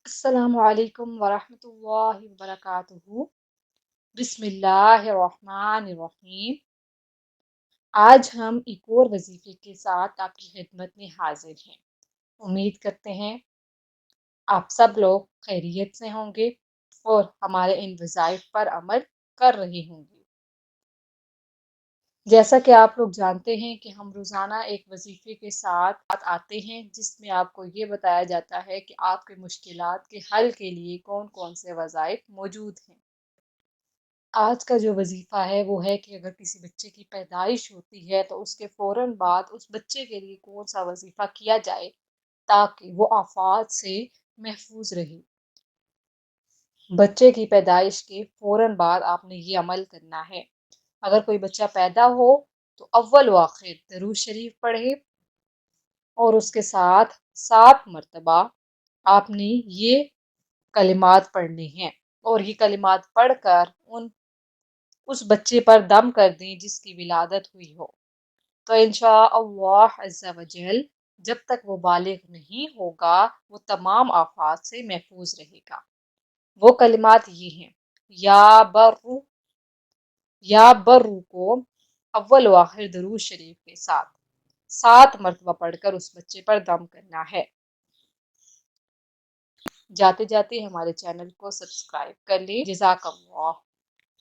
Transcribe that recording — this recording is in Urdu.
السلام علیکم ورحمۃ اللہ وبرکاتہ۔ بسم اللہ الرحمن الرحیم۔ آج ہم ایک اور وظیفے کے ساتھ آپ کی خدمت میں حاضر ہیں۔ امید کرتے ہیں آپ سب لوگ خیریت سے ہوں گے اور ہمارے ان وظائف پر عمل کر رہے ہوں گے۔ جیسا کہ آپ لوگ جانتے ہیں کہ ہم روزانہ ایک وظیفے کے ساتھ آتے ہیں جس میں آپ کو یہ بتایا جاتا ہے کہ آپ کے مشکلات کے حل کے لیے کون کون سے وظائف موجود ہیں۔ آج کا جو وظیفہ ہے وہ ہے کہ اگر کسی بچے کی پیدائش ہوتی ہے تو اس کے فوراً بعد اس بچے کے لیے کون سا وظیفہ کیا جائے تاکہ وہ آفات سے محفوظ رہے۔ بچے کی پیدائش کے فوراً بعد آپ نے یہ عمل کرنا ہے۔ اگر کوئی بچہ پیدا ہو تو اول و آخر درود شریف پڑھے اور اس کے ساتھ 7 مرتبہ آپ نے یہ کلمات پڑھنے ہیں، اور یہ کلمات پڑھ کر اس بچے پر دم کر دیں جس کی ولادت ہوئی ہو، تو انشاء اللہ عز و جل جب تک وہ بالغ نہیں ہوگا وہ تمام آفات سے محفوظ رہے گا۔ وہ کلمات یہ ہیں: یا برو کو اول و آخر درود شریف کے ساتھ 7 مرتبہ پڑھ کر اس بچے پر دم کرنا ہے۔ جاتے جاتے ہمارے چینل کو سبسکرائب کر لیں۔ جزاک اللہ۔